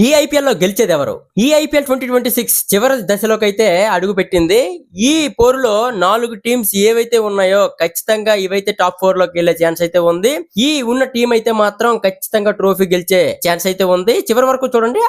ఈ ఐపీఎల్ లో గెలిచేది ఎవరు? ఈ ఐపీఎల్ 2026 చివరి దశలోకి అయితే అడుగు పెట్టింది. ఈ పోరులో 4 టీమ్స్ ఏవైతే ఉన్నాయో ఖచ్చితంగా ఇవైతే టాప్ 4 లోకి వెళ్లే ఛాన్స్ అయితే ఉంది. ఈ ఉన్న టీం అయితే మాత్రం ఖచ్చితంగా ట్రోఫీ గెలిచే ఛాన్స్ అయితే ఉంది. చివరి వరకు చూడండి.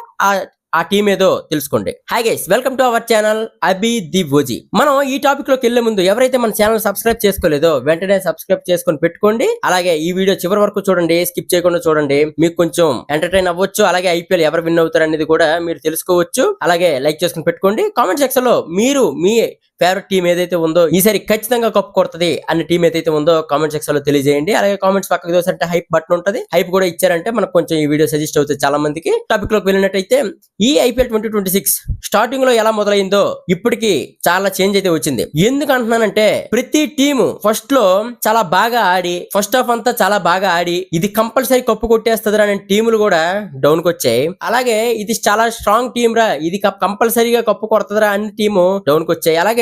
ఆ టీం ఏదో తెలుసుకోండి. Hi guys, welcome to our channel Abi the OG. మనం ఈ టాపిక్ లోకి వెళ్లే ముందు ఎవరైతే మన ఛానల్ సబ్స్క్రైబ్ చేసుకోలేదో వెంటనే సబ్స్క్రైబ్ చేసుకొని పెట్టుకోండి. అలాగే ఈ వీడియో చివరి వరకు చూడండి, స్కిప్ చేయకుండా చూడండి. మీకు కొంచెం ఎంటర్టైన్ అవ్వచ్చు. అలాగే ఐపీఎల్ ఎవరు విన్ అవుతారు అనేది కూడా మీరు తెలుసుకోవచ్చు. అలాగే లైక్ చేసుకుని పెట్టుకోండి. కామెంట్ సెక్షన్ లో మీరు మీ ఫేవరెట్ టీం ఏదైతే ఉందో ఈసారి ఖచ్చితంగా కప్పు కొడుతుంది అనే టీం ఏదైతే ఉందో కామెంట్ సెక్షన్ లో తెలియజేయండి. అలాగే కామెంట్స్ పక్కకు దోసంటే హైప్ బటన్ ఉంటుంది. హైప్ కూడా ఇచ్చారంటే మనకు కొంచెం ఈ వీడియో సజెస్ట్ అవుతుంది చాలా మందికి. టాపిక్ లోకి వెళ్ళినట్టయితే ఈ ఐపీఎల్ 2026 స్టార్టింగ్ లో ఎలా మొదలైందో ఇప్పటికి చాలా చేంజ్ అయితే వచ్చింది. ఎందుకు అంటున్నానంటే ప్రతి టీము ఫస్ట్ లో చాలా బాగా ఆడి ఫస్ట్ హాఫ్ అంతా చాలా బాగా ఆడి ఇది కంపల్సరీ కప్పు కొట్టేస్తుంది అనే టీములు కూడా డౌన్ కి వచ్చాయి. అలాగే ఇది చాలా స్ట్రాంగ్ టీం రా, ఇది కంపల్సరీగా కప్పు కొడుతుందిరా అనే టీము డౌన్ కి వచ్చాయి. అలాగే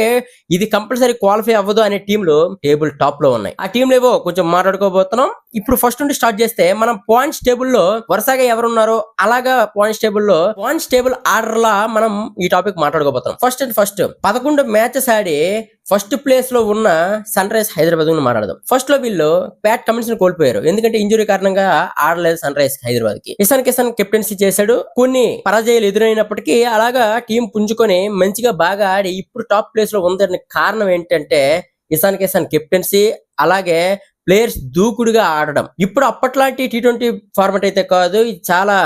ఇది కంపల్సరీ క్వాలిఫై అవ్వదు అనే టీంలు టేబుల్ టాప్ లో ఉన్నాయి. ఆ టీంలు ఏవో కొంచెం మాట్లాడుకోబోతున్నాం. ఇప్పుడు ఫస్ట్ నుండి స్టార్ట్ చేస్తే మనం పాయింట్స్ టేబుల్ లో వరుసగా ఎవరున్నారో అలాగా పాయింట్స్ టేబుల్ ఆర్డర్ లా మనం ఈ టాపిక్ మాట్లాడుకోబోతున్నాం. ఫస్ట్ 11 మ్యాచెస్ ఆడి ఫస్ట్ ప్లేస్ లో ఉన్న సన్ రైజ్ హైదరాబాద్ గురించి మాట్లాడదాం. ఫస్ట్ లో వీళ్ళు ప్యాట్ కమిన్స్ ని కోల్పోయారు. ఎందుకంటే ఇంజురీ కారణంగా ఆడలేదు సన్ రైజ్ హైదరాబాద్ కి. ఇషాన్ కిషన్ కెప్టెన్సీ చేశాడు. కొన్ని పరాజయాలు ఎదురైనప్పటికీ అలాగా టీం పుంజుకొని మంచిగా బాగా ఆడి ఇప్పుడు టాప్ ప్లేస్ లో ఉందని కారణం ఏంటంటే ఇషాన్ కిషన్ కెప్టెన్సీ, అలాగే ప్లేయర్స్ దూకుడుగా ఆడడం. ఇప్పుడు అప్పట్లాంటి T20 ఫార్మాట్ అయితే కాదు. ఇది చాలా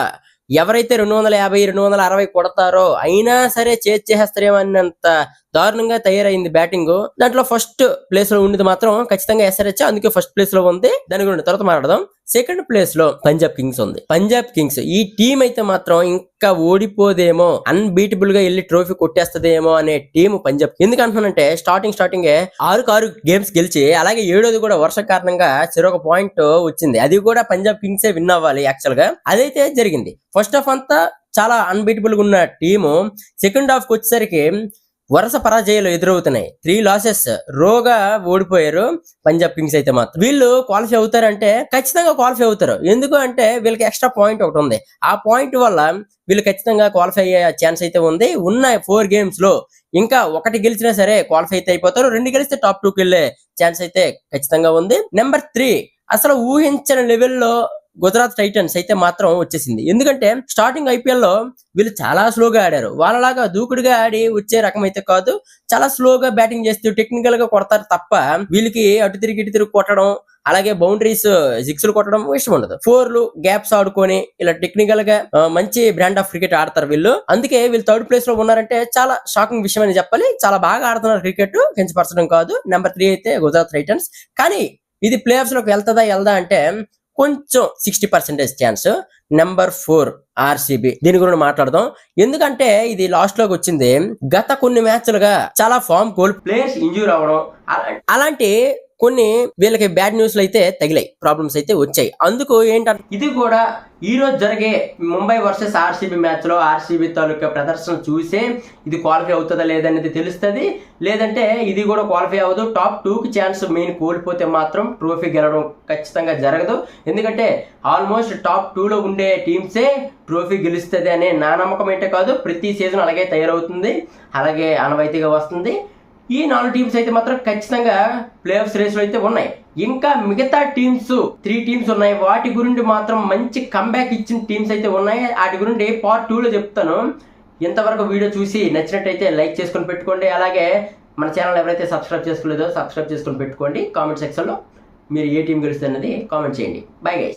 ఎవరైతే 250 260 కొడతారో అయినా సరే చేసేస్తారేమో అన్నంత దారుణంగా తయారైంది బ్యాటింగ్. దాంట్లో ఫస్ట్ ప్లేస్ లో ఉండేది మాత్రం ఖచ్చితంగా SRH, అందుకే ఫస్ట్ ప్లేస్ లో ఉంది. దాని గురించి తర్వాత మాట్లాడదాం. సెకండ్ ప్లేస్ లో పంజాబ్ కింగ్స్ ఉంది. పంజాబ్ కింగ్స్ ఈ టీం అయితే మాత్రం ఇంకా ఓడిపోదేమో, అన్బీటబుల్ గా వెళ్ళి ట్రోఫీ కొట్టేస్తదేమో అనే టీం పంజాబ్. ఎందుకంటున్నానంటే స్టార్టింగ్ 6 గేమ్స్ గెలిచి అలాగే 7వ కూడా వర్ష కారణంగా చెరొక పాయింట్ వచ్చింది. అది కూడా పంజాబ్ కింగ్సే విన్ అవ్వాలి యాక్చువల్ గా. అదైతే జరిగింది. ఫస్ట్ హాఫ్ అంతా చాలా అన్బీటబుల్ గా ఉన్న టీము సెకండ్ హాఫ్ కి వచ్చేసరికి వరుస పరాజయాలు ఎదురవుతున్నాయి. 3 లాసెస్ రోగా ఓడిపోయారు పంజాబ్ కింగ్స్ అయితే మాత్రం. వీళ్ళు క్వాలిఫై అవుతారంటే ఖచ్చితంగా క్వాలిఫై అవుతారు. ఎందుకు అంటే వీళ్ళకి ఎక్స్ట్రా పాయింట్ ఒకటి ఉంది. ఆ పాయింట్ వల్ల వీళ్ళు ఖచ్చితంగా క్వాలిఫై అయ్యే ఛాన్స్ అయితే ఉంది. ఉన్న 4 గేమ్స్ లో ఇంకా 1 గెలిచినా సరే క్వాలిఫై అయితే అయిపోతారు. 2 గెలిస్తే టాప్ 2కి వెళ్లే ఛాన్స్ అయితే ఖచ్చితంగా ఉంది. నెంబర్ 3 అసలు ఊహించిన లెవెల్లో గుజరాత్ టైటన్స్ అయితే మాత్రం వచ్చేసింది. ఎందుకంటే స్టార్టింగ్ ఐపీఎల్ లో వీళ్ళు చాలా స్లోగా ఆడారు. వాళ్ళలాగా దూకుడుగా ఆడి వచ్చే రకం అయితే కాదు. చాలా స్లోగా బ్యాటింగ్ చేస్తూ టెక్నికల్ గా కొడతారు తప్ప వీళ్ళకి అటు తిరిగి ఇటు తిరిగి కొట్టడం, అలాగే బౌండరీస్ సిక్స్లు కొట్టడం ఇష్టం ఉండదు. 4లు గ్యాప్స్ ఆడుకొని ఇలా టెక్నికల్ గా మంచి బ్రాండ్ ఆఫ్ క్రికెట్ ఆడతారు వీళ్ళు. అందుకే వీళ్ళు థర్డ్ ప్లేస్ లో ఉన్నారంటే చాలా షాకింగ్ విషయం అని చెప్పాలి. చాలా బాగా ఆడుతున్నారు క్రికెట్, కించపరచడం కాదు. నెంబర్ 3 అయితే గుజరాత్ టైటన్స్. కానీ ఇది ప్లే ఆఫ్స్ లోకి వెళ్దా అంటే కొంచెం 60% ఛాన్స్. Number 4 RCB. దీని గురించి మాట్లాడదాం. ఎందుకంటే ఇది లాస్ట్ లోకి వచ్చింది. గత కొన్ని మ్యాచ్లుగా చాలా ఫామ్ ప్లేయర్స్ ఇంజూర్ అవ్వడం అలాంటి కొన్ని వీళ్ళకి బ్యాడ్ న్యూస్లు అయితే తగిలాయి, ప్రాబ్లమ్స్ అయితే వచ్చాయి. అందుకు ఏంటంటే ఇది కూడా ఈ రోజు జరిగే ముంబై వర్సెస్ ఆర్సీబీ మ్యాచ్ లో ఆర్సీబీ తాలూకా ప్రదర్శన చూసే ఇది క్వాలిఫై అవుతుందా లేదనేది తెలుస్తుంది. లేదంటే ఇది కూడా క్వాలిఫై అవ్వదు. టాప్ 2కి ఛాన్స్ మెయిన్ కోల్పోతే మాత్రం ట్రోఫీ గెలవడం ఖచ్చితంగా జరగదు. ఎందుకంటే ఆల్మోస్ట్ టాప్ 2లో ఉండే టీమ్సే ట్రోఫీ గెలుస్తుంది అనే నా నమ్మకం ఏంటే కాదు. ప్రతి సీజన్ అలాగే తయారవుతుంది, అలాగే ఆనవాయితీగా వస్తుంది. ఈ 4 టీమ్స్ అయితే మాత్రం ఖచ్చితంగా ప్లే ఆఫ్స్ రేస్ లో అయితే ఉన్నాయి. ఇంకా మిగతా టీమ్స్ 3 టీమ్స్ ఉన్నాయి. వాటి గురించి మాత్రం మంచి కంబ్యాక్ ఇచ్చిన టీమ్స్ అయితే ఉన్నాయి. వాటి గురించి పార్ట్ 2లో చెప్తాను. ఇంతవరకు వీడియో చూసి నచ్చినట్టయితే లైక్ చేసుకొని పెట్టుకోండి. అలాగే మన ఛానల్ ఎవరైతే సబ్స్క్రైబ్ చేసుకోలేదో సబ్స్క్రైబ్ చేసుకొని పెట్టుకోండి. కామెంట్ సెక్షన్ లో మీరు ఏ టీం గెలుస్తుంది అన్నది కామెంట్ చేయండి. Bye guys.